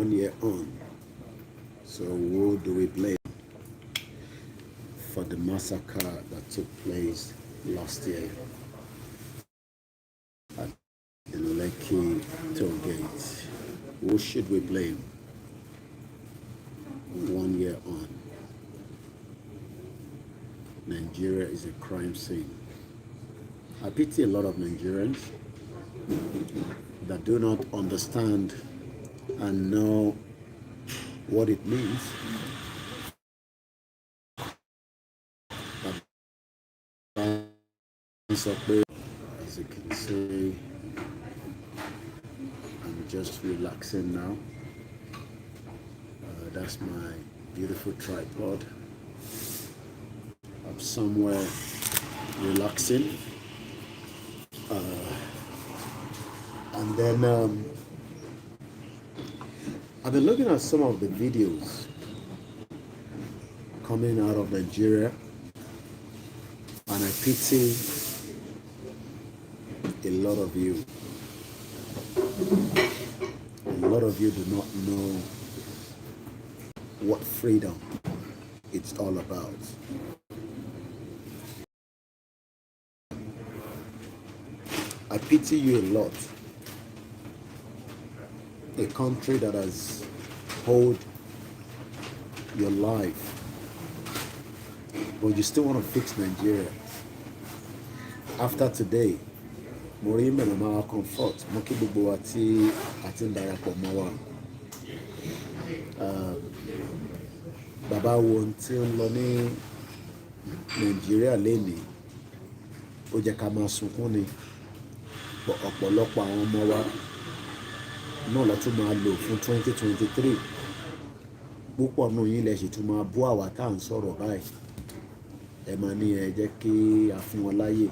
1 year on. So who do we blame for the massacre that took place last year at the Lekki toll gate? Who should we blame? 1 year on. Nigeria is a crime scene. I pity a lot of Nigerians that do not understand and know what it means. As you can see, I'm just relaxing now. That's my beautiful tripod. I'm somewhere relaxing. And then I've been looking at some of the videos coming out of Nigeria, and I pity a lot of you. A lot of you do not know what freedom it's all about. I pity you a lot. A country that has held your life, but you still want to fix Nigeria. After today, Mori Menama comfort, Moki Bubuati, Atin Diaspora Mawa. Baba won't Loni Nigeria Leni, Ojakama Sukuni, but Opolopa Mawa. No, la tún máa lò fún 2023. Púpọ̀ nù yín lẹ sì tún máa bú àwa tá à ń sọ̀rọ̀ báyìí. Ẹ máa ní ẹ jẹ́ kí a fún wọn láyè.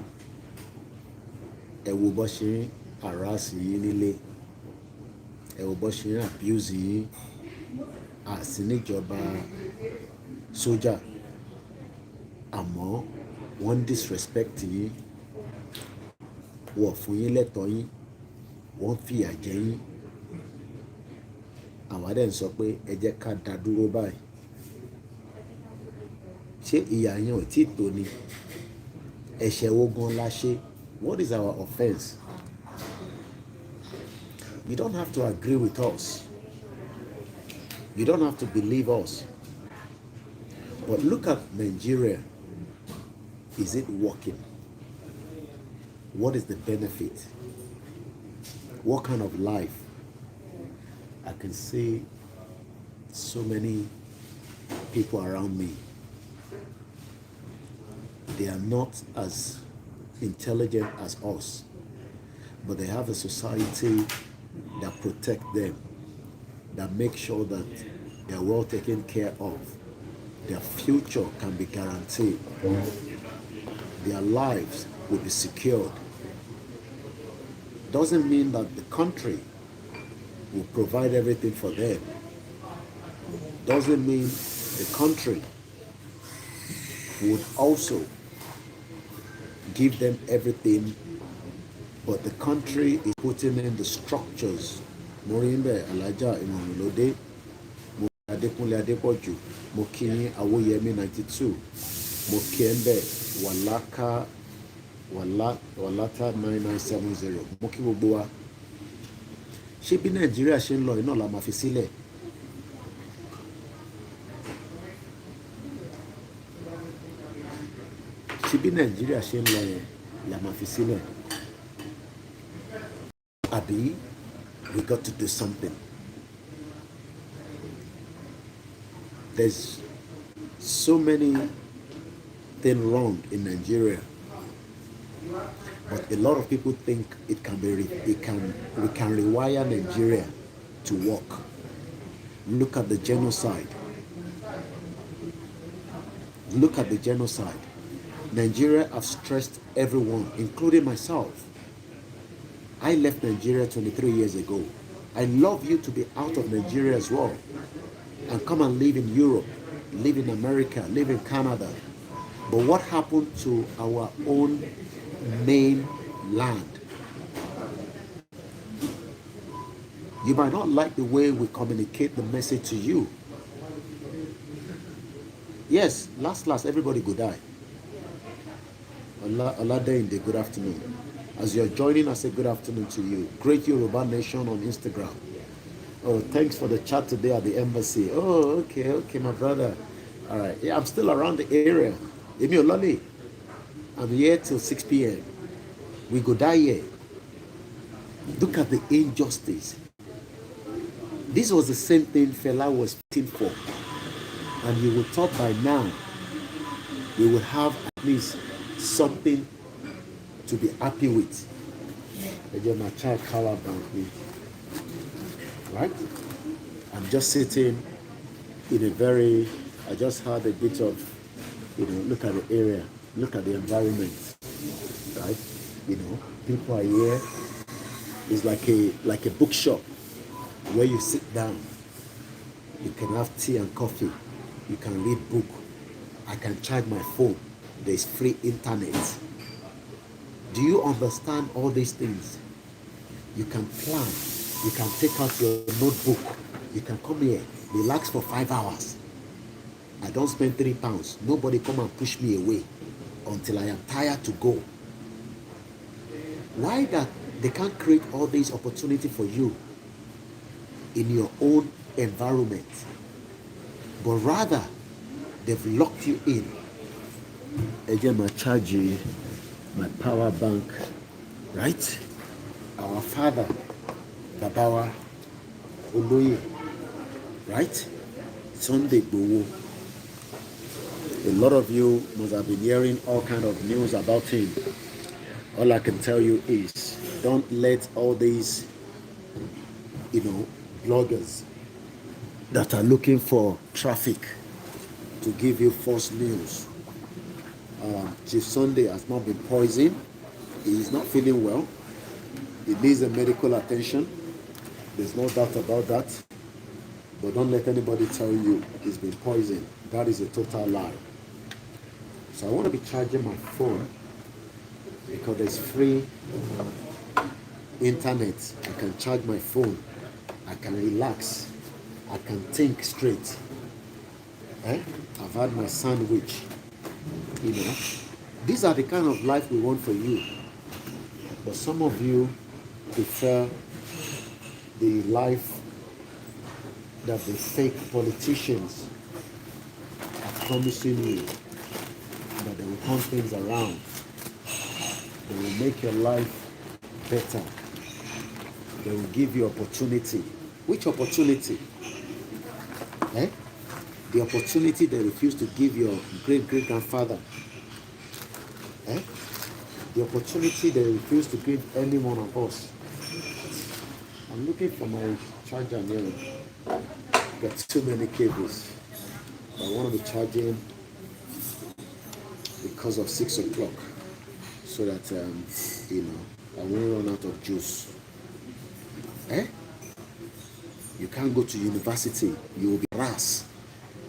Ẹ wo bó ṣe ń harass yín nílé. Ẹ wo bó ṣe ń abuse yín. Àsí níjọba sójà. Àmọ́ wọ́n disrespect yín. Wọ́n fún yín lẹ́tọ̀ọ́ yín. Wọ́n fìyà jẹ yín. Àwa dẹ̀ ń sọ pé ẹ jẹ́ ká dá dúró báyìí. Ṣé ìyà yẹn ò tí tó ni? Ẹ̀ṣẹ̀ wo gan la ṣe? What is our offense? You don't have to agree with us. You don't have to believe us. But look at Nigeria. Is it working? What is the benefit? What kind of life? I can see so many people around me. They are not as intelligent as us, but they have a society that protect them, that make sure that they are well taken care of. Their future can be guaranteed. Their lives will be secured. Doesn't mean that the country will provide everything for them. Doesn't mean the country would also give them everything, but the country is putting in the structures. Morimbe Alaja Imamulode, Adekunle Adepoju, Mokini Awoyemi 92, Mokembe Walata 9970, Moki Boboa. Ṣé bí Nàìjíríà ṣe ń lọ iná la máa fi sílẹ̀? Ṣé bí Nàìjíríà ṣe ń lọ yẹn la máa fi sílẹ̀? Àbí we got to do something. There's so many things wrong in Nigeria, but a lot of people think it can be we can rewire Nigeria to work. Look at the genocide. Look at the genocide. Nigeria have stressed everyone, including myself. I left Nigeria 23 years ago. I love you to be out of Nigeria as well and come and live in Europe, live in America, live in Canada. But what happened to our own main land? You might not like the way we communicate the message to you. Yes, last, everybody go die. Allah day in the good afternoon. As you're joining, I say good afternoon to you. Great Yoruba Nation on Instagram. Oh, thanks for the chat today at the embassy. Oh, okay, my brother. All right. Yeah, I'm still around the area. Emi Olale. I'm here till 6 p.m. We go die here. Look at the injustice. This was the same thing Fela was fighting for. And you would thought by now we would have at least something to be happy with. My child color bank me. Right? I'm just sitting in a very, I just had a bit of, look at the area, look at the environment, right? People are here. It's like a bookshop where you sit down. You can have tea and coffee. You can read book. I can charge my phone. There's free internet. Do you understand all these things? You can plan. You can take out your notebook. You can come here, relax for 5 hours. I don't spend £3. Nobody come and push me away until I am tired to go. Why that they can't create all these opportunities for you in your own environment, but rather they've locked you in. Again, my charge, my power bank, right? Our father, Babawa Oloye, right? Sunday Igboho. A lot of you must have been hearing all kind of news about him. All I can tell you is, don't let all these, bloggers that are looking for traffic to give you false news. Chief Sunday has not been poisoned. He is not feeling well. He needs a medical attention. There's no doubt about that. But don't let anybody tell you he's been poisoned. That is a total lie. So I want to be charging my phone because there's free internet. I can charge my phone. I can relax. I can think straight. I've had my sandwich. These are the kind of life we want for you. But some of you prefer the life that the fake politicians are promising you, that they will turn things around. They will make your life better. They will give you opportunity. Which opportunity? The opportunity they refused to give your great-great-grandfather. The opportunity they refused to give any one of us. I'm looking for my charger now. Got too many cables. I want to be charging because of 6 o'clock, so that I won't run out of juice. You can't go to university, you will be harassed.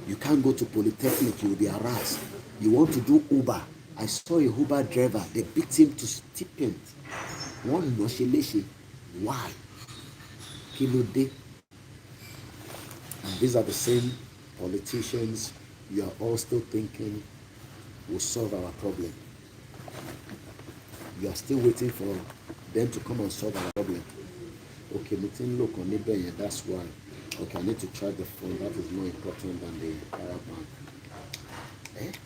You can't go to polytechnic, you will be harassed. You want to do Uber. I saw a Uber driver, they beat him to stipend. One nosheleshi. Why? Kilo day. And these are the same politicians you are all still thinking will solve our problem. You are still waiting for them to come and solve our problem. Okay, meeting look on it, and that's why. Okay, I need to charge the phone. That is more important than the power bank.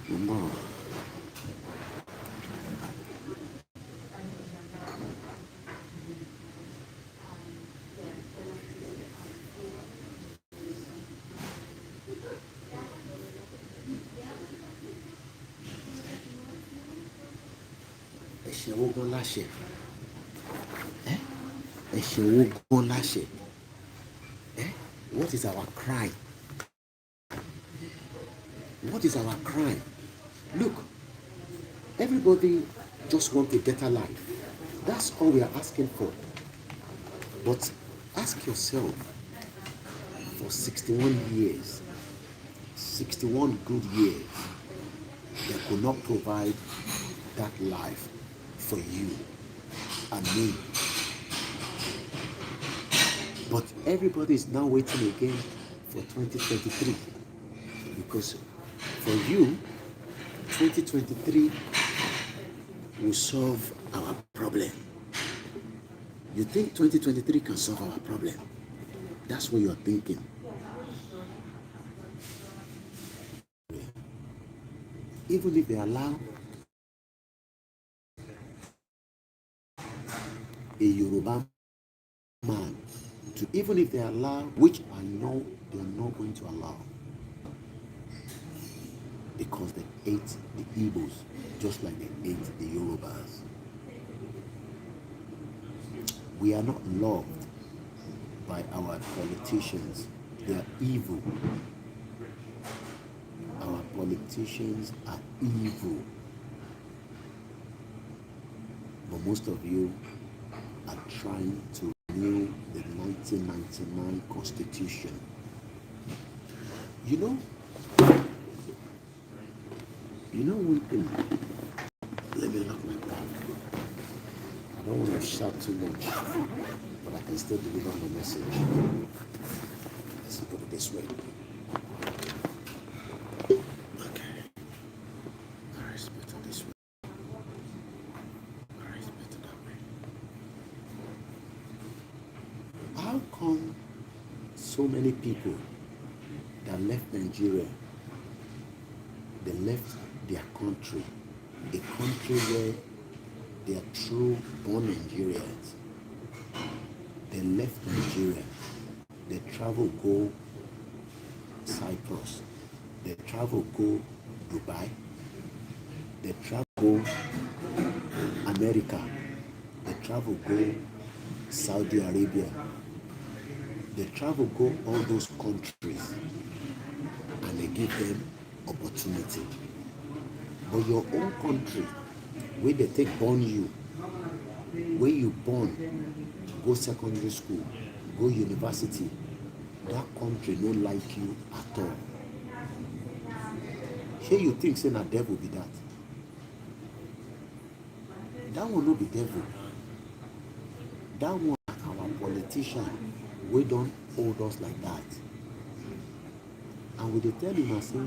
No. ẹ̀ṣẹ̀ wo gan láṣẹ? Ẹ̀ṣẹ̀ wo gan láṣẹ? What is our crime? What is our crime? Look, everybody just wants a better life. That's all we are asking for. But ask yourself, for 61 years, 61 good years, they could not provide that life for you and me. But everybody is now waiting again for 2023, because for you, 2023 will solve our problem. You think 2023 can solve our problem? That's what you're thinking. Even if they allow a Yoruba man to, even if they allow, which I know they're not going to allow, because they hate the Igbos just like they hate the Yorubas. We are not loved by our politicians. They are evil. Our politicians are evil. But most of you are trying to renew the 1999 Constitution. You know one thing? Let me lock my bag. I don't want to shout too much, but I can still deliver the message. Let's put it this way. Okay. Alright, it's better this way. Alright, it's better that way. How come so many people that left Nigeria, they left their country, a country where they are true born Nigerians? They left Nigeria, they travel go Cyprus, they travel go Dubai, they travel go America, they travel go Saudi Arabia, they travel go all those countries, and they give them opportunity. But your own country, where they take born you, where you born, go secondary school, go university, that country don't like you at all. Here you think say na devil be that? That one no be devil. That one our politician, we don't hold us like that. And we dey tell you now, say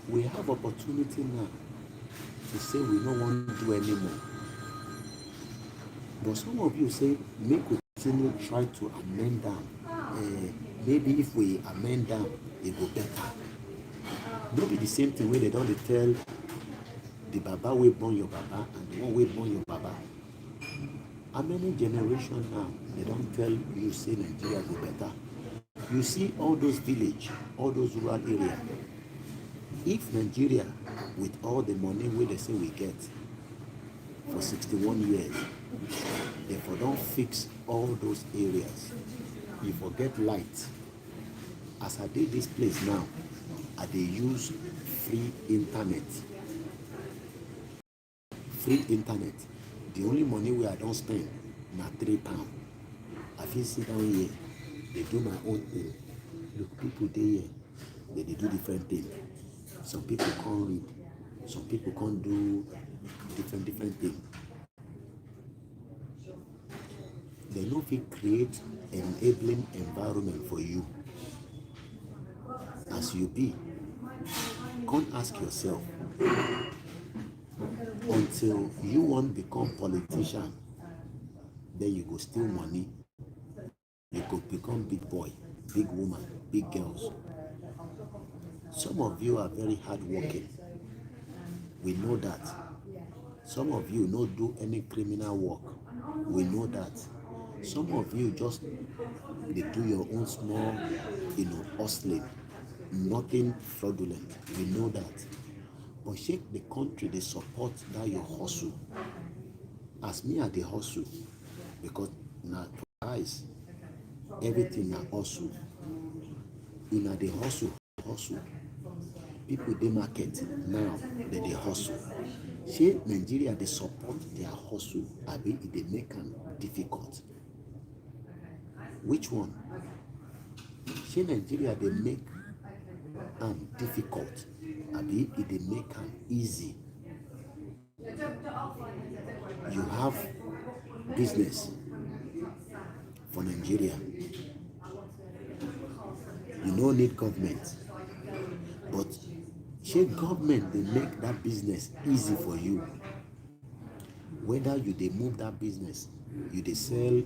we have opportunity now to say we don't want to do anymore. But some of you say, make we continue try to amend them. Maybe if we amend them, it will better. Not be the same thing where they don't tell the Baba will born your Baba and the one will born your Baba. How many generations now they don't tell you say Nigeria go better? You see all those village, all those rural areas. If Nigeria, with all the money where they say we get for 61 years, therefore don't fix all those areas. You forget light. As I did this place now, I dey use free internet. Free internet. The only money where I don't spend na £3. I feel sit down here, they do my own thing. Look, people dey here, they do different things. Some people can't read, some people can't do different things. They no fit create an enabling environment for you. As you be, come ask yourself, until you want become politician, then you go steal money, you go become big boy, big woman, big girls. Some of you are very hardworking. We know that. Some of you no do any criminal work. We know that. Some of you just they do your own small, hustling. Nothing fraudulent. We know that. But shake the country, they support that your hustle. as me I dey hustle, because na eyes everything na hustle. Una dey hustle, hustle. People dey market now, dem dey hustle. Shey Nigeria dey support their hustle abi e dey make am difficult? Which one? Shey Nigeria dey make am difficult abi e dey make am easy? You have business for Nigeria, you no need government, but shey government dey make that business easy for you? Whether you dey move that business, you dey sell,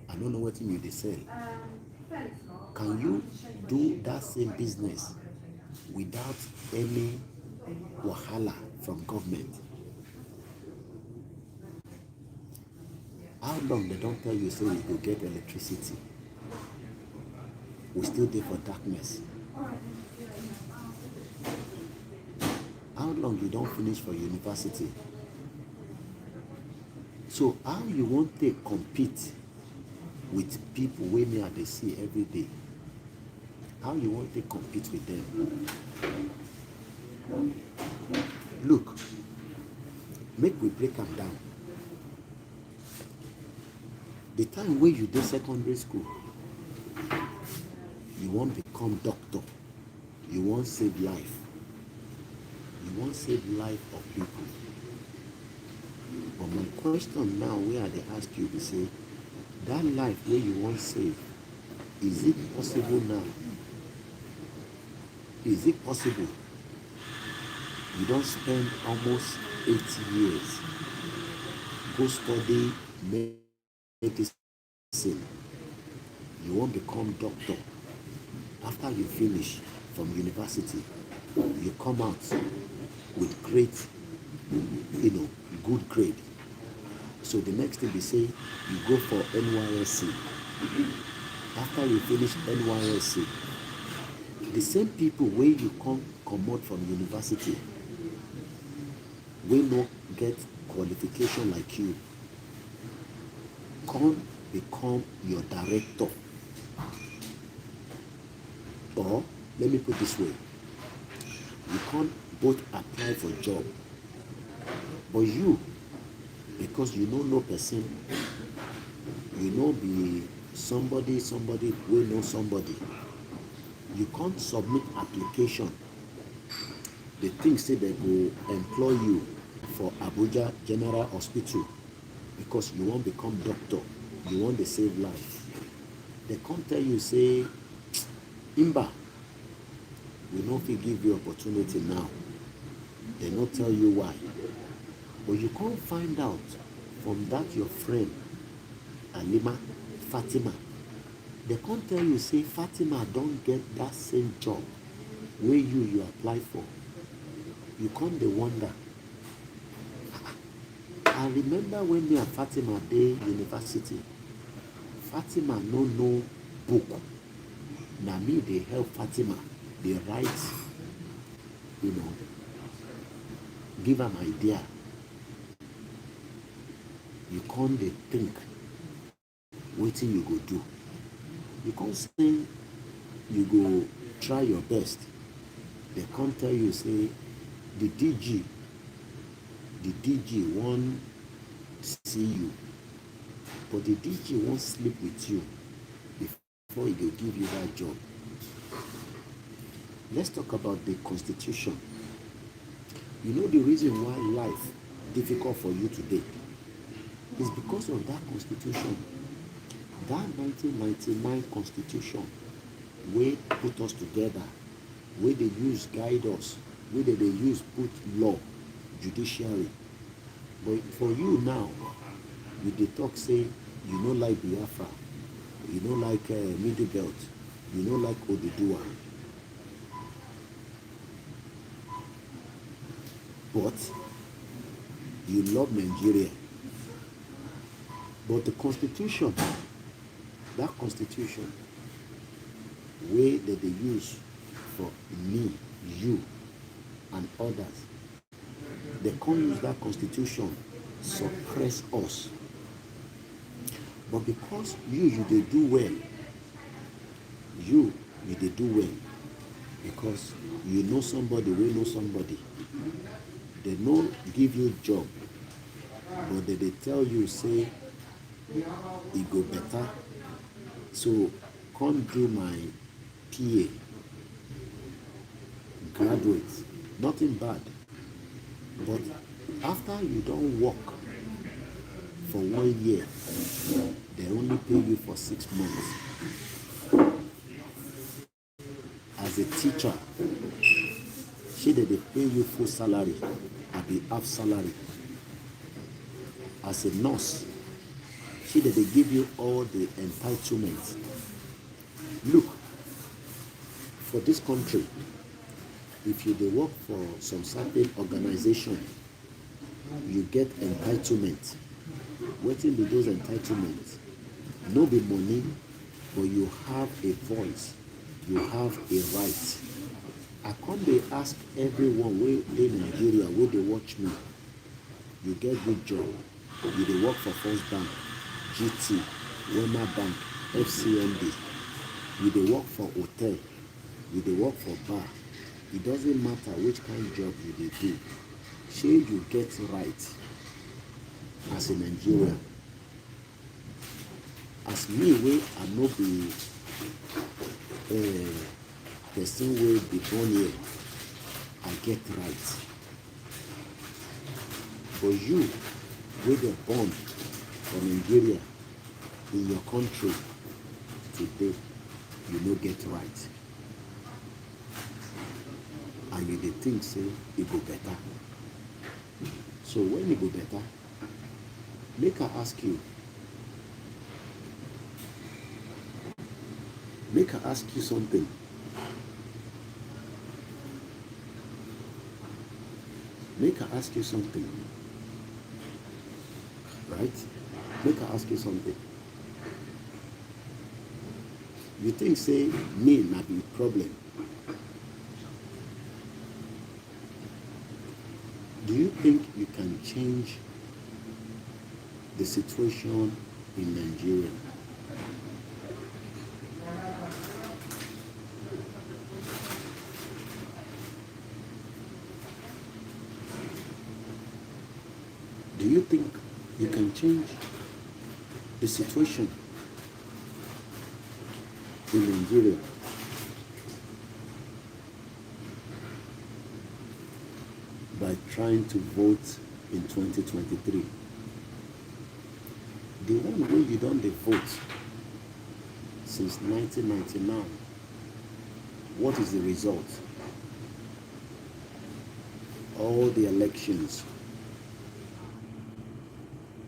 I no know wetin you dey sell. Can you do that same business without any wahala from government? How long they don tell you say you go get electricity? We still dey for darkness. How long you don finish for university? So how you wan take compete with people wey me I dey see every day? How you wan take compete with them? Look, make we break am down. The time wey you dey secondary school, you wan become doctor, you wan save life, you wan save life of people. But my question now wey I dey ask you be say, that life wey you wan save, is it possible now? Is it possible? You don spend almost 8 years go study medicine, you wan become doctor. After you finish from university, you come out with great, good grade. So the next thing be say, you go for NYSC. After you finish NYSC, the same people wey you come comot from university, wey no get qualification like you, come become your director. Or let me put this way, you come both apply for job, but you, because you no know person, you no be somebody wey know somebody, you can't submit application. They think say they go employ you for Abuja General Hospital because you wan become doctor, you wan dey save life. They come tell you say, Imba, we no fit give you opportunity now. They no tell you why. But you can't find out from that your friend, Alima, Fatima. They can't tell you say Fatima don't get that same job where you apply for. You can't dey wonder. I remember when me and Fatima dey university, Fatima no know book. Na me dey help Fatima, dey write, give am idea. You can't dey think wetin you go do. You can't say you go try your best. They can't tell you say the DG won't see you, but the DG won't sleep with you before he will give you that job. Let's talk about the Constitution. You know the reason why life difficult for you today is because of that Constitution. That 1999 Constitution wey put us together, wey they use guide us, wey they use put law, judiciary. But for you now, you dey talk say you no like Biafra, you no like Middle Belt, you no like Oduduwa. But you love Nigeria. But the Constitution, that Constitution, wey that they use for me, you, and others, they can't use that Constitution suppress us. But because you dey do well, you dey do well because you know somebody wey know somebody. They no give you job, but they tell you say e go better. So come do my PA, graduate, nothing bad. But after you don't work for 1 year, they only pay you for 6 months. As a teacher, they pay you full salary, abi half salary. As a nurse, they give you all the entitlements. Look, for this country, if you dey work for some certain organization, you get entitlement. Wetin be those entitlements? No be money, but you have a voice, you have a right. I come dey ask everyone wey dey Nigeria wey dey watch me, you get good job, you dey work for First Bank, GT, Wema Bank, FCMB, you dey work for hotel, you dey work for bar. It doesn't matter which kind of job you dey do. Shey you get right as a Nigerian. As me wey I no be person wey be born here, I get right. But you wey dey born for Nigeria, in your country today, you no get right. And you dey think say e go better. So when e go better, make I ask you. Make I ask you something. Make I ask you something. Right? Make I ask you something. You think say me na be problem? Do you think you can change the situation in Nigeria? Do you think you can change the situation in Nigeria? By trying to vote in 2023. The one way you don't vote since 1999, what is the result? All the elections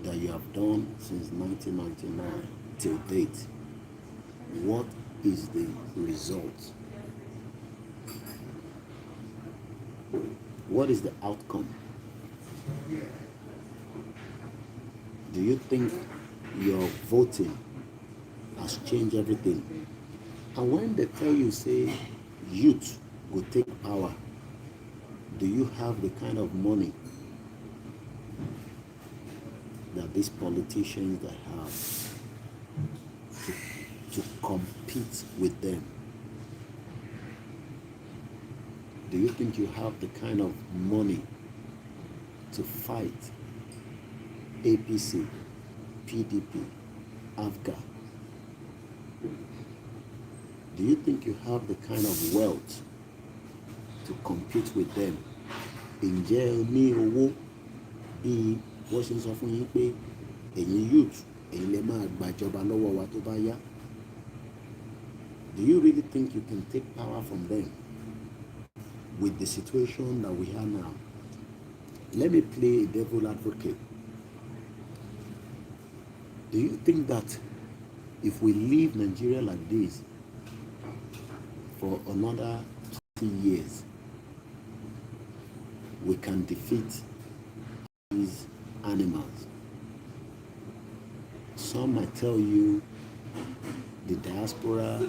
that you have done since 1999 till date, what is the result? What is the outcome? Do you think your voting has changed everything? And when they tell you, say, youth will take power, do you have the kind of money that these politicians that have to compete with them? Do you think you have the kind of money to fight APC, PDP, AFGA? Do you think you have the kind of wealth to compete with them? Ǹjẹ́ ní owó bí wọ́n ṣe sọ fún yín pé ẹ̀yin youth ẹ̀yin lè máa gbàjọba lọ́wọ́ wa tó bá yá? Do you really think you can take power from them with the situation that we have now? Let me play a devil advocate. Do you think that if we leave Nigeria like this for another 20 years, we can defeat these animals? Some might tell you the diaspora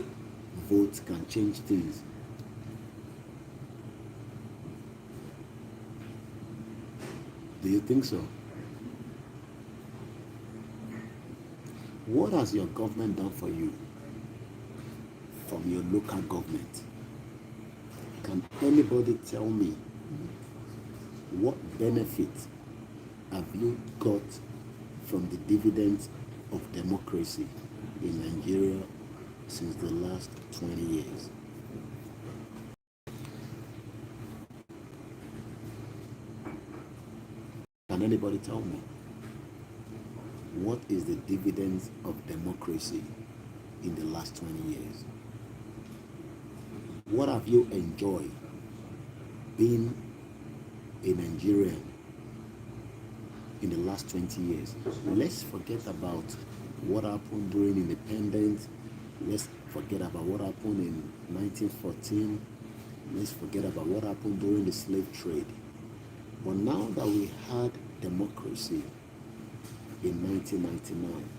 vote can change things. Do you think so? What has your government done for you from your local government? Can anybody tell me what benefit have you got from the dividends of democracy in Nigeria since the last 20 years? Can anybody tell me what is the dividends of democracy in the last 20 years? What have you enjoyed being a Nigerian in the last 20 years? Let's forget about what happened during independence. Let's forget about what happened in 1914. Let's forget about what happened during the slave trade. But now that we had democracy in 1999,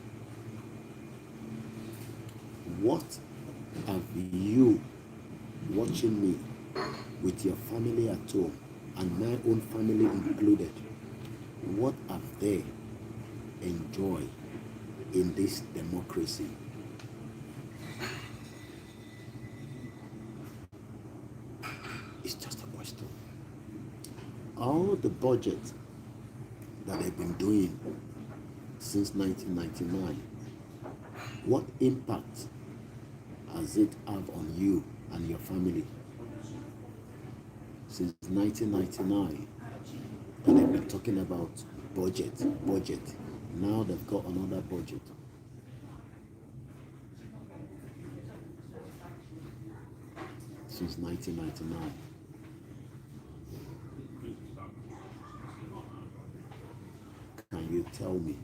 what have you, watching me with your family at home and my own family included, what have they enjoyed in this democracy? It's just a question. All the budget that they've been doing since 1999, what impact has it have on you and your family? Since 1999, and they've been talking about budget. Now they've got another budget. Since 1999. Can you tell me?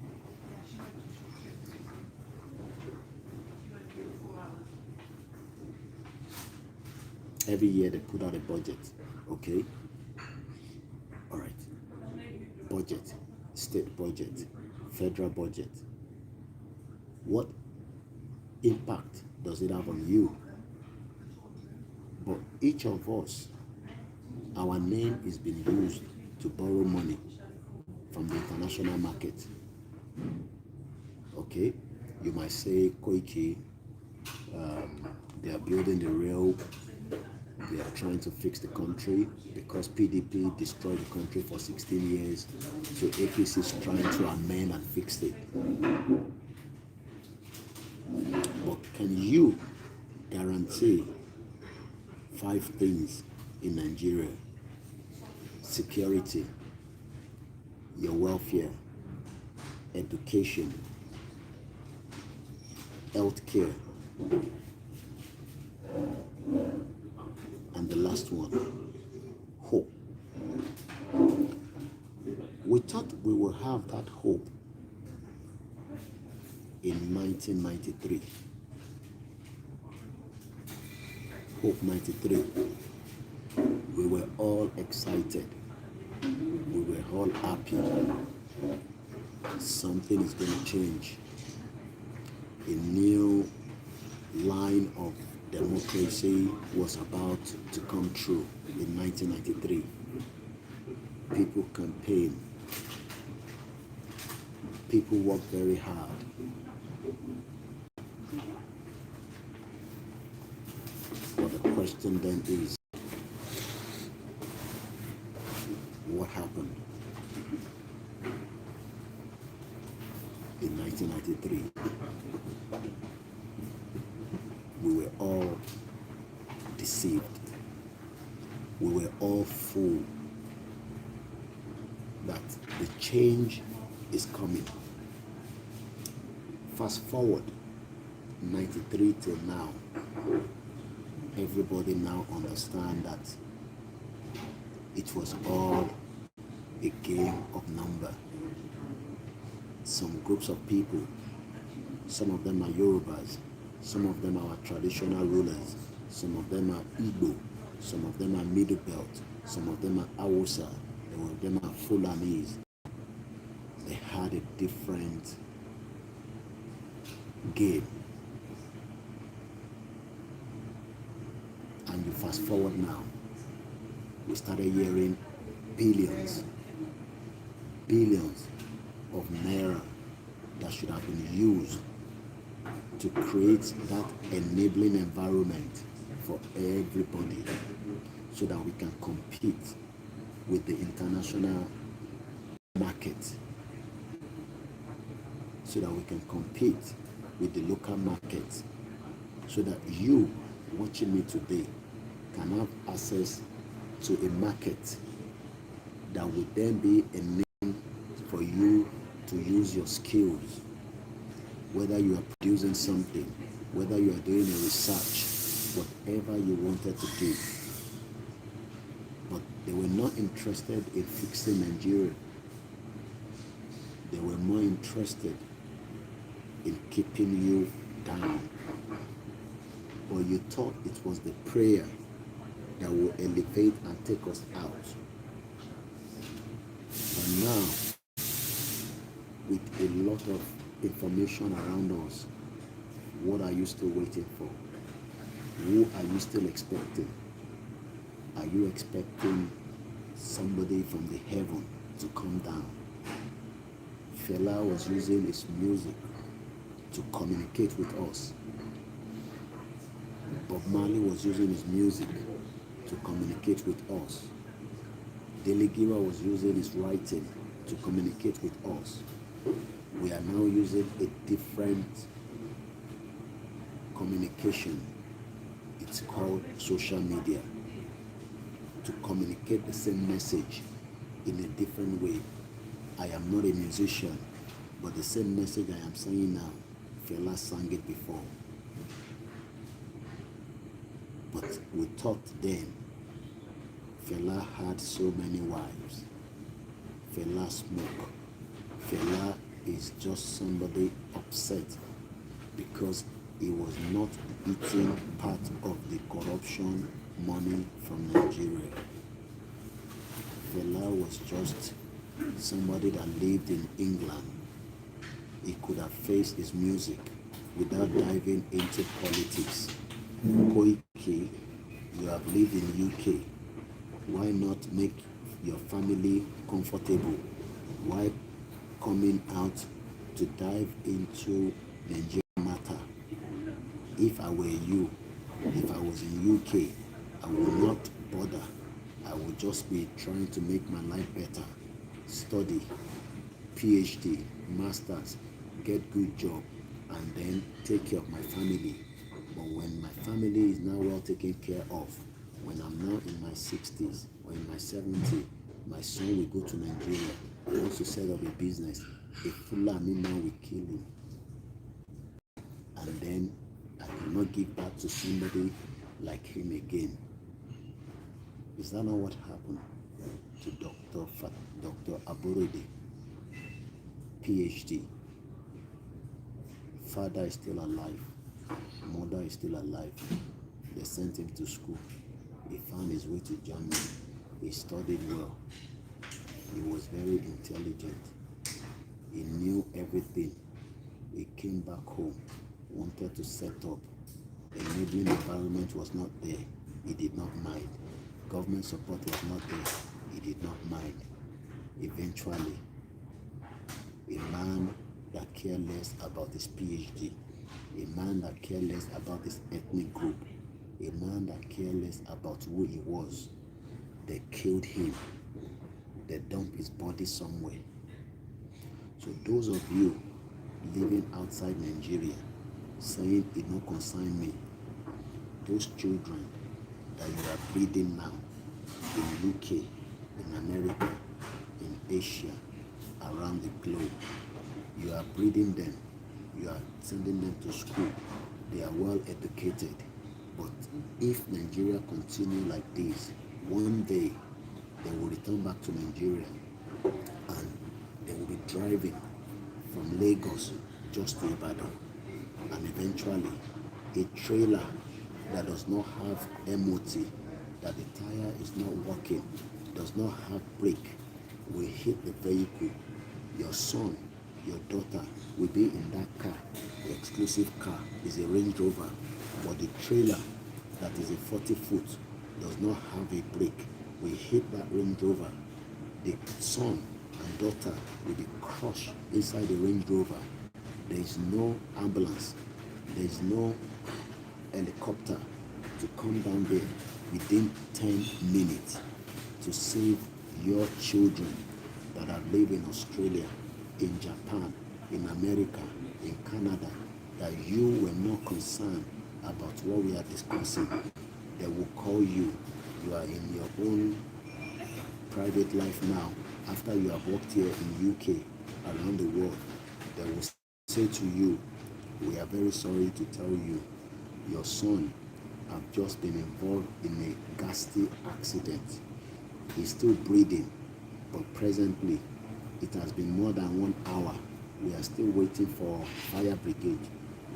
Every year they put out a budget, okay? All right. Budget, state budget, federal budget. What impact does it have on you? But each of us, our name is being used to borrow money from the international market. Okay? You might say, Koiki, they are building the rail. They are trying to fix the country because PDP destroyed the country for 16 years. So APC is trying to amend and fix it. But can you guarantee 5 things in Nigeria? Security, your welfare, education, healthcare, and the last one, hope. We thought we will have that hope in 1993. Hope 93. We were all excited. We were all happy. Something is going to change. A new line of democracy was about to come true in 1993. People campaigned. People worked very hard. But the question then is, what happened in 1993? We were all deceived. We were all fooled that the change is coming. Fast forward 93 till now, everybody now understands that it was all a game of number. Some groups of people, some of them are Yorubas, some of them are traditional rulers, some of them are Igbo, some of them are Middle Belt, some of them are Hausa, some of them are Fulanese. They had a different game. And you fast forward now, we started hearing billions of naira that should have been used to create that enabling environment for everybody so that we can compete with the international market, so that we can compete with the local market, so that you watching me today can have access to a market that would then be a name for you to use your skills, whether you are producing something, whether you are doing a research, whatever you wanted to do. But they were not interested in fixing Nigeria. They were more interested in keeping you down. Or you thought it was the prayer that will elevate and take us out. But now, with a lot of information around us, what are you still waiting for? Who are you still expecting? Are you expecting somebody from the heaven to come down? Fela was using his music to communicate with us. Bob Marley was using his music to communicate with us. Dele Giwa was using his writing to communicate with us. We are now using a different communication. It's called social media, to communicate the same message in a different way. I am not a musician, but the same message I am saying now, Fela sang it before. But we thought then, Fela had so many wives. Fela smoked. Fela is just somebody upset because he was not eating part of the corruption money from Nigeria. Fela was just somebody that lived in England. He could have faced his music without diving into politics. Koiki, you have lived in UK. Why not make your family comfortable? Why coming out to dive into Nigeria matter? If I were you, if I was in UK, I would not bother. I would just be trying to make my life better. Study, PhD, masters, get good job, and then take care of my family. But when my family is now well taken care of, when I'm now in my 60s or in my 70s, my son will go to Nigeria. He wants to set up a business. A Fulani man will kill him. And then I cannot give back to somebody like him again. Is that not what happened to Dr. Aborode? PhD. Father is still alive. Mother is still alive. They sent him to school. He found his way to Germany. He studied well. He was very intelligent. He knew everything. He came back home, wanted to set up. Enabling environment was not there. He did not mind. Government support was not there. He did not mind. Eventually, a man that cared less about his PhD, a man that cared less about his ethnic group, a man that cared less about who he was, they killed him. They dumped his body somewhere. So those of you living outside Nigeria, saying it no concern me, those children that you are breeding now in UK, in America, in Asia, around the globe, you are breeding them, you are sending them to school, they are well educated. But if Nigeria continue like this, one day they will return back to Nigeria and they will be driving from Lagos just to Ibadan. And eventually, a trailer that does not have MOT, that the tire is not working, does not have brake, will hit the vehicle. Your son, your daughter will be in that car. The exclusive car is a Range Rover, but the trailer that is a 40-foot does not have a brake, will hit that Range Rover. The son and daughter will be crushed inside the Range Rover. There is no ambulance. There is no helicopter to come down there within 10 minutes to save your children that have lived in Australia, in Japan, in America, in Canada, that you were not concerned about what we are discussing. They will call you. You are in your own private life now. After you have worked here in UK, around the world, they will say to you, we are very sorry to tell you, your son have just been involved in a ghastly accident. He's still breathing, but presently it has been more than 1 hour. We are still waiting for fire brigade.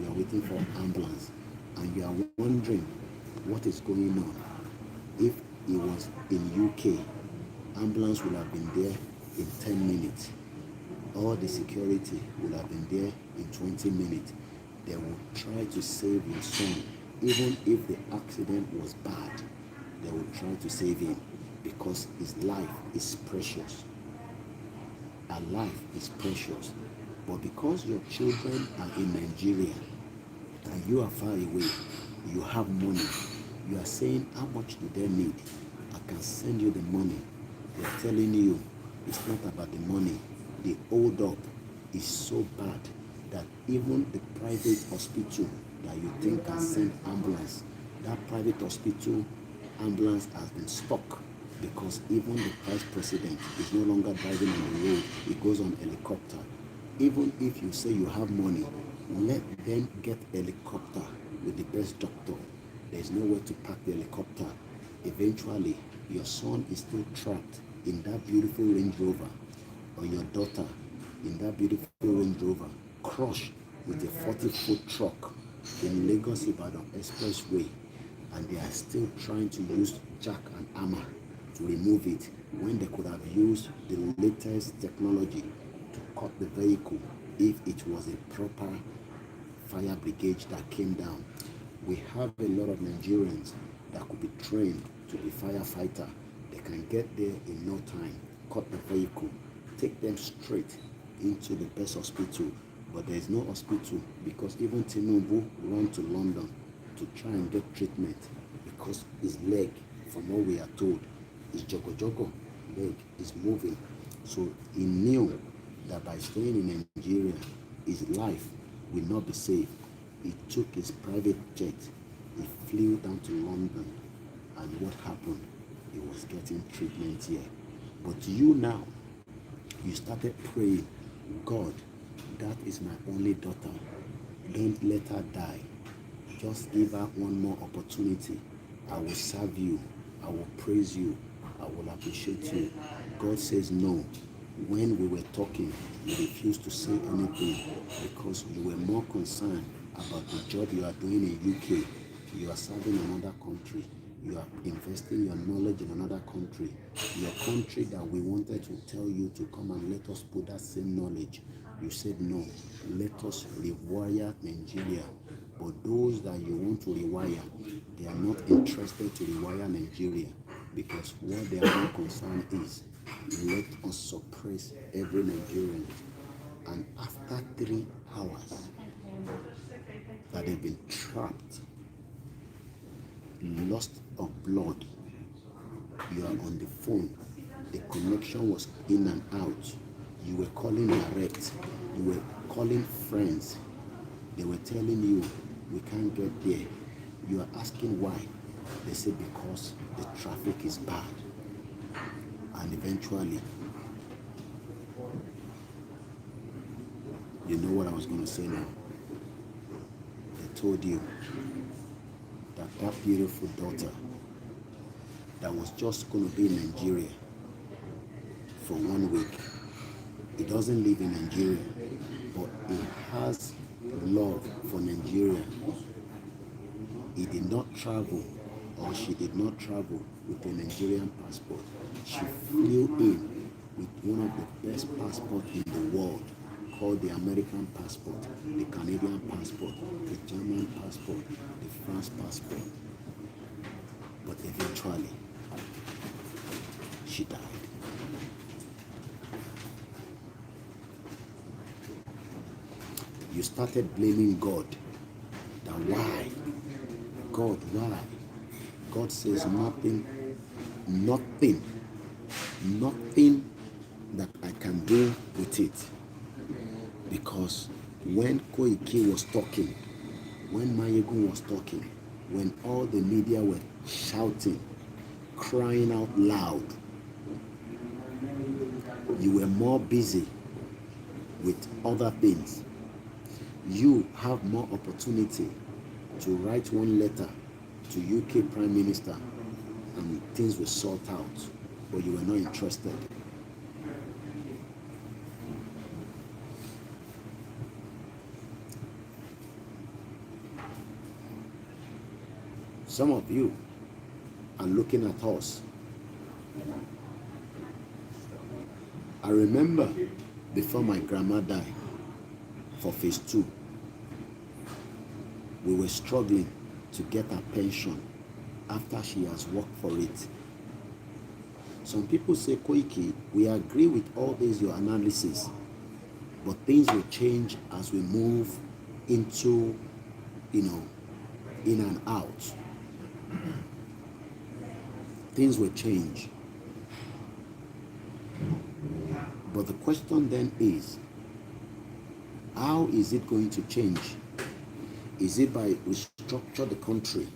We are waiting for ambulance. And you are wondering what is going on. If it was in UK, ambulance would have been there in 10 minutes. All the security would have been there in 20 minutes. They will try to save your son. Even if the accident was bad, they will try to save him because his life is precious. Our life is precious. But because your children are in Nigeria and you are far away, you have money, you are saying, how much do they need? I can send you the money. They're telling you it's not about the money. The hold up is so bad that even the private hospital that you think can send ambulance, that private hospital ambulance has been stuck because even the vice president is no longer driving on the road. It goes on helicopter. Even if you say you have money, let them get helicopter with the best doctor. There's nowhere to park the helicopter. Eventually, your son is still trapped in that beautiful Range Rover, or your daughter in that beautiful Range Rover, crushed with a 40-foot truck in Lagos-Ibadan Expressway, and they are still trying to use jack and hammer to remove it when they could have used the latest technology to cut the vehicle if it was a proper fire brigade that came down. We have a lot of Nigerians that could be trained to be firefighter. They can get there in no time, cut the vehicle, take them straight into the best hospital. But there is no hospital because even Tinubu ran to London to try and get treatment because his leg, from what we are told, his jogo leg is moving. So he knew that by staying in Nigeria, his life will not be safe. He took his private jet, he flew down to London, and what happened? He was getting treatment here. But you now, you started praying, God, that is my only daughter. Don't let her die. Just give her one more opportunity. I will serve you. I will praise you. I will appreciate you. God says no. When we were talking, you refused to say anything because you were more concerned about the job you are doing in UK. You are serving another country. You are investing your knowledge in another country. Your country that we wanted to tell you to come and let us put that same knowledge. You said no. Let us rewire Nigeria. But those that you want to rewire, they are not interested to rewire Nigeria because what they are more concerned is let us suppress every Nigerian. And after 3 hours that they've been trapped, lost of blood, you are on the phone, the connection was in and out, you were calling direct, you were calling friends, they were telling you we can't get there. You are asking why. They say because the traffic is bad. And eventually, you know what I was going to say now. They told you that that beautiful daughter that was just going to be in Nigeria for 1 week, he doesn't live in Nigeria, but he has love for Nigeria. He did not travel, or she did not travel with a Nigerian passport. She flew in with one of the best passports in the world, called the American passport, the Canadian passport, the German passport, the France passport. But eventually, she died. You started blaming God Why? God, why? God says nothing that I can do with it. Because when Koiki was talking, when Mayegun was talking, when all the media were shouting, crying out loud, you were more busy with other things. You have more opportunity to write one letter to UK Prime Minister and things will sort out, but you were not interested. Some of you are looking at us. I remember before my grandma died for phase 2, we were struggling to get her pension after she has worked for it. Some people say, Koiki, we agree with all this, your analysis, but things will change as we move into, in and out. Things will change. But the question then is, how is it going to change? Is it by restructure the country,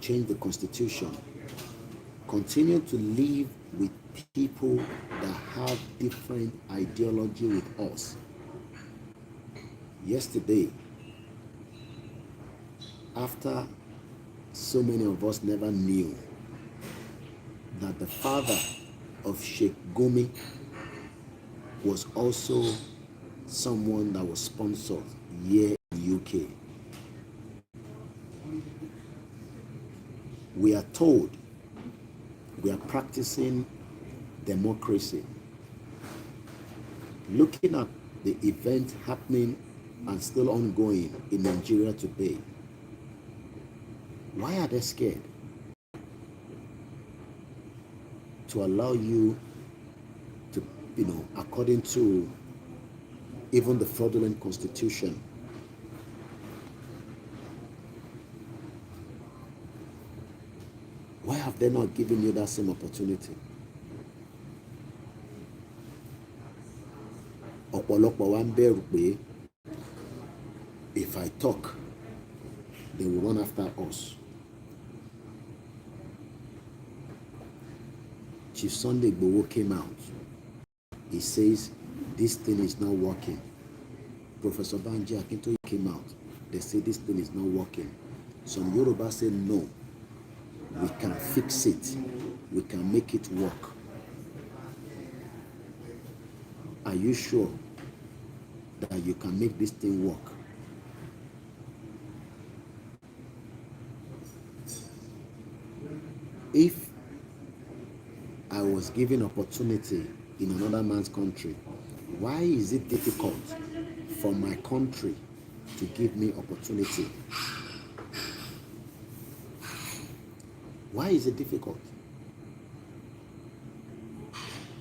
change the constitution, continue to live with people that have different ideology with us? Yesterday, after so many of us never knew that the father of Sheikh Gumi was also someone that was sponsored here in UK. We are told we are practicing democracy. Looking at the event happening and still ongoing in Nigeria today, why are they scared to allow you to, according to even the fraudulent constitution, why have they not given you that same opportunity? Ọ̀pọ̀lọpọ̀ wa ń bẹ̀rù pé if I talk, they will run after us. Chief Sunday Igboho came out. He says this thing is not working. Professor Banji Akintoye came out. They say this thing is not working. Some Yoruba say no. We can fix it. We can make it work. Are you sure that you can make this thing work? If I was given opportunity in another man's country, why is it difficult for my country to give me opportunity? Why is it difficult?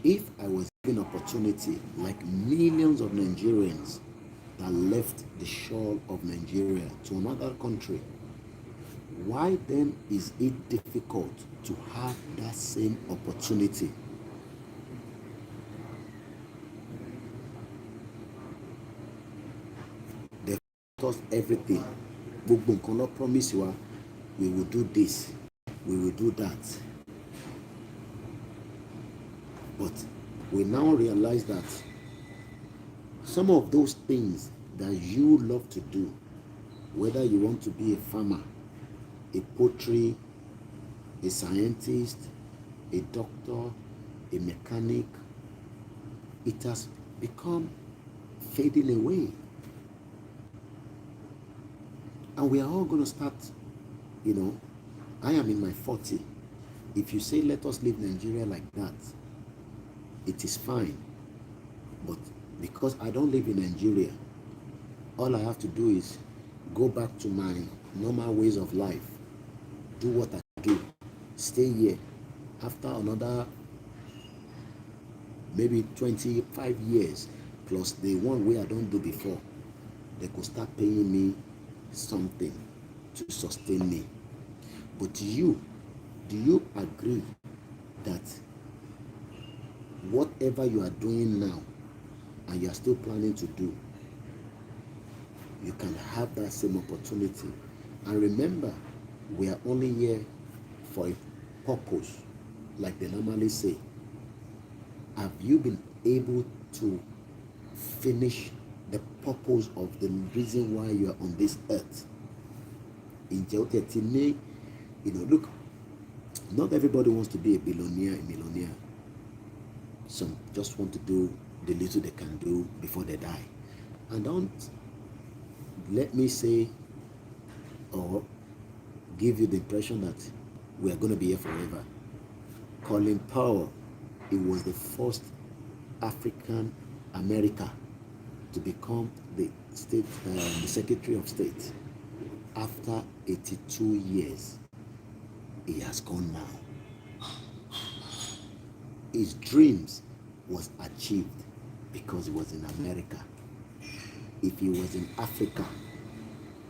If I was given opportunity like millions of Nigerians that left the shore of Nigeria to another country, why then is it difficult to have that same opportunity? They taught us everything. Gbogbo nǹkan ló promise wa, we will do this, we will do that. But we now realize that some of those things that you love to do, whether you want to be a farmer, a poultry, a scientist, a doctor, a mechanic, it has become fading away. And we are all going to start, I am in my 40. If you say, let us leave Nigeria like that, it is fine. But because I don't live in Nigeria, all I have to do is go back to my normal ways of life, do what I do, stay here. After another maybe 25 years plus the one way I don't do before, they could start paying me something to sustain me. But do you agree that whatever you are doing now and you are still planning to do, you can have that same opportunity? And remember, we are only here for a purpose, like they normally say. Have you been able to finish the purpose of the reason why you are on this earth? Look, not everybody wants to be a millionaire. Some just want to do the little they can do before they die. And don't let me say or give you the impression that we are going to be here forever. Colin Powell, he was the first African American to become the Secretary of State. After 82 years, he has gone now. His dreams was achieved because he was in America. If he was in Africa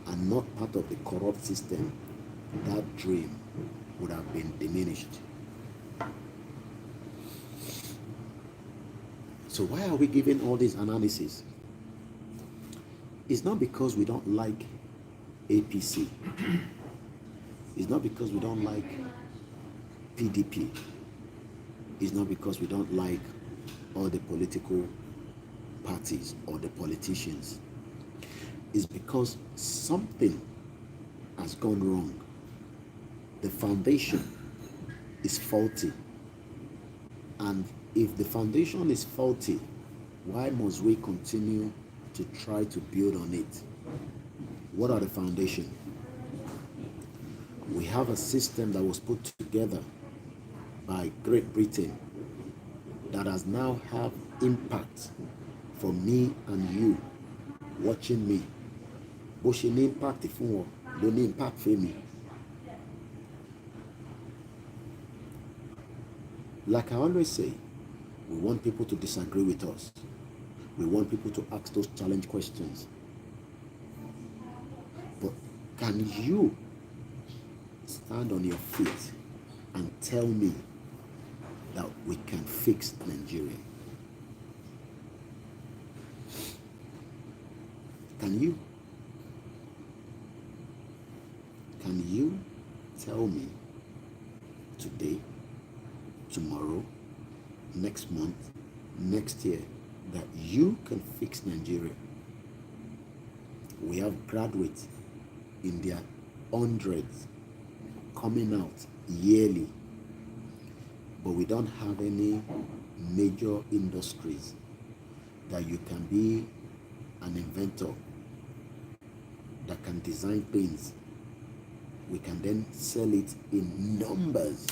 and not part of the corrupt system, that dream would have been diminished. So why are we giving all this analysis? It's not because we don't like APC. It's not because we don't like PDP. It's not because we don't like all the political parties or the politicians. It's because something has gone wrong. The foundation is faulty. And if the foundation is faulty, why must we continue to try to build on it? What are the foundation? We have a system that was put together by Great Britain that has now have impact for me and you watching me. Bó ṣe ní impact fún wọn, ló ní impact fún mi. Like I always say, we want people to disagree with us. We want people to ask those challenge questions. But can you stand on your feet and tell me that we can fix Nigeria? Can you? Can you tell me today, tomorrow, next month, next year, that you can fix Nigeria? We have graduates in their hundreds coming out yearly, but we don't have any major industries that you can be an inventor that can design things. We can then sell it in numbers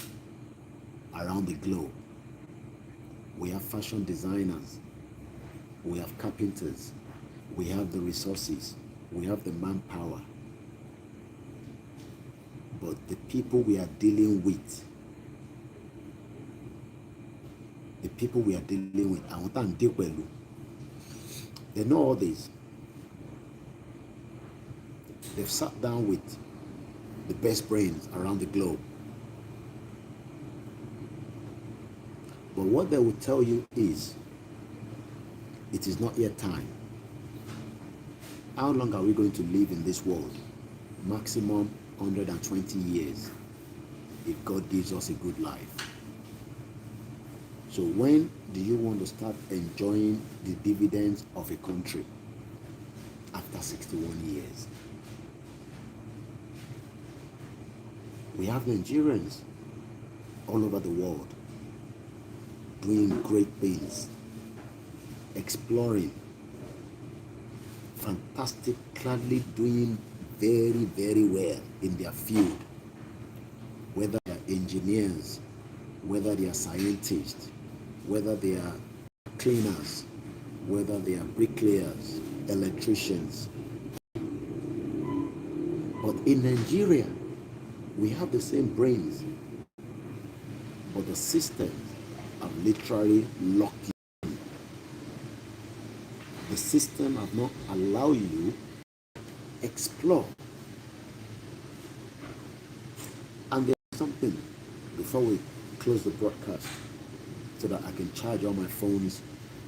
around the globe. We have fashion designers, we have carpenters, we have the resources, we have the manpower. But the people we are dealing with, I want to deal with, they know all this. They've sat down with the best brains around the globe. But what they will tell you is, it is not yet time. How long are we going to live in this world? Maximum 120 years, if God gives us a good life. So when do you want to start enjoying the dividends of a country? After 61 years. We have Nigerians all over the world doing great things, exploring, fantastically doing very, very well in their field, whether they are engineers, whether they are scientists, whether they are cleaners, whether they are bricklayers, electricians. But in Nigeria, we have the same brains, but the systems have literally locked in. The system have not allowed you explore. And there's something before we close the broadcast so that I can charge all my phones,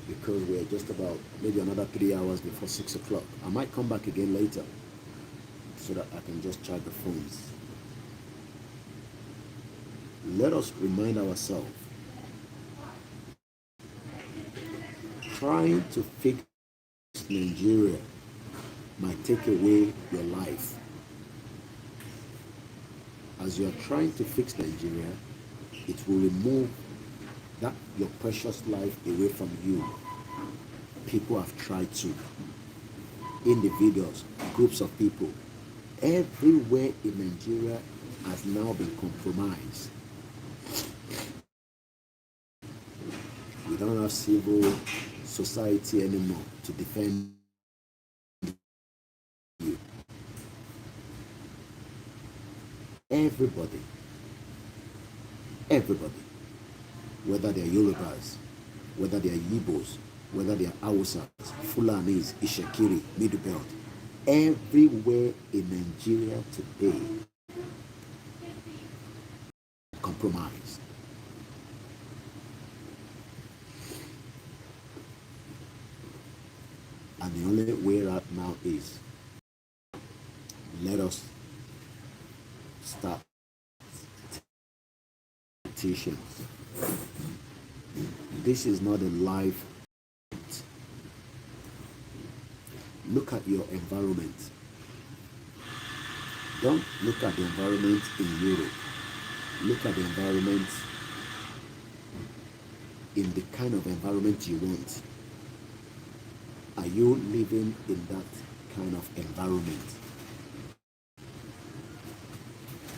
because we're just about maybe another 3 hours before 6 o'clock. I might come back again later so that I can just charge the phones. Let us remind ourselves, trying to fix Nigeria might take away your life. As you are trying to fix Nigeria, it will remove that your precious life away from you. People have tried to. Individuals, groups of people, everywhere in Nigeria has now been compromised. We don't have civil society anymore to defend you. Everybody, whether they are Yorubas, whether they are Igbos, whether they are Hausas, Fulanis, Ishakiri, Middle Belt, everywhere in Nigeria today, compromised. And the only way out now is, let us start petitions. This is not a live. Look at your environment. Don't look at the environment in Europe. Look at the environment in the kind of environment you want. Are you living in that kind of environment?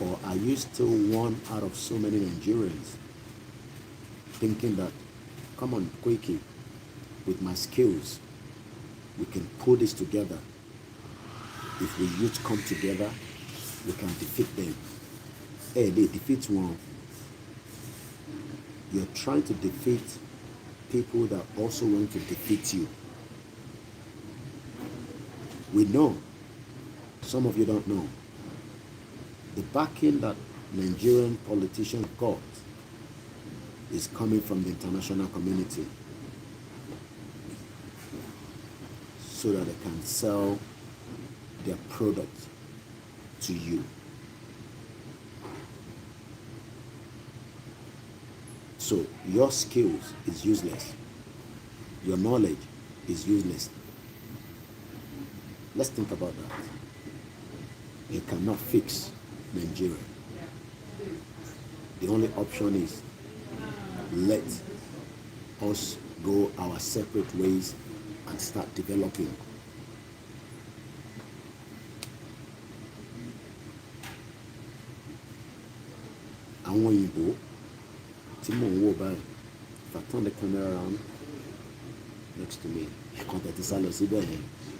Or are you still one out of so many Nigerians thinking that, come on, Koiki, with my skills, we can pull this together. If we youth come together, we can defeat them. Hey, they defeat one. You're trying to defeat people that also want to defeat you. We know, some of you don't know, the backing that Nigerian politicians got is coming from the international community so that they can sell their product to you. So your skills is useless. Your knowledge is useless. Let's think about that. You cannot fix Nigeria. The only option is let us go our separate ways and start developing. Àwọn òyìnbó tí mò ń wò báyìí, if I turn the camera around next to me,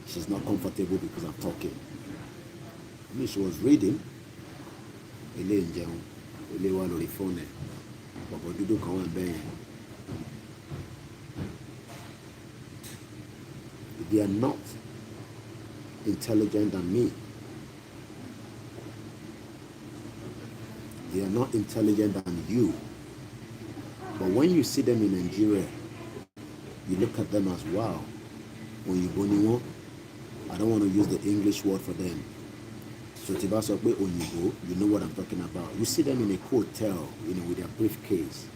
she's not comfortable because I'm talking. I mean, she was reading. Ilé ń jẹun, ilé wà lórí fóònù ẹ̀, bọ̀bọ̀ dúdú kan wà bẹ́ẹ̀ yẹn. They are not intelligent than me. They are not intelligent than you. But when you see them in Nigeria, you look at them as, wow, Oyinbo, I don't want to use the English word for them. So Tibasokwe Oyinbo, you know what I'm talking about. You see them in a hotel, with their briefcase.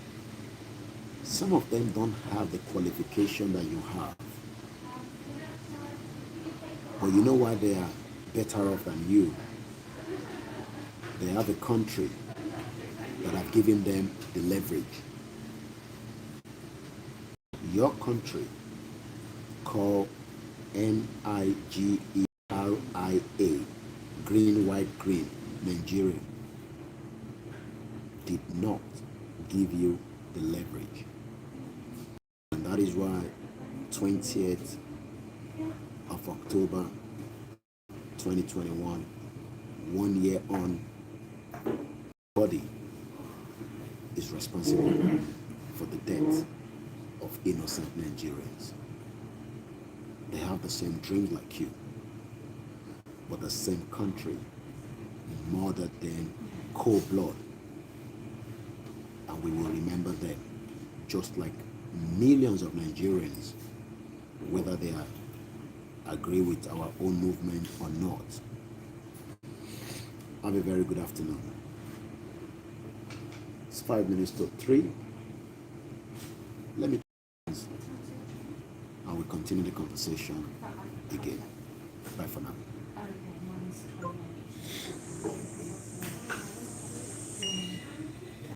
Some of them don't have the qualification that you have. But you know why they are better off than you? They have a country that have given them the leverage. Your country, called Nigeria, green, white, green, Nigeria, did not give you the leverage. And that is why 20th of October 2021, 1 year on, body is responsible for the death of innocent Nigerians. They have the same dreams like you, but the same country murdered them cold blood. And we will remember them, just like millions of Nigerians, whether they agree with our own movement or not. Have a very good afternoon. It's 5 minutes to 3. Let me and we continue the conversation again. Bye for now.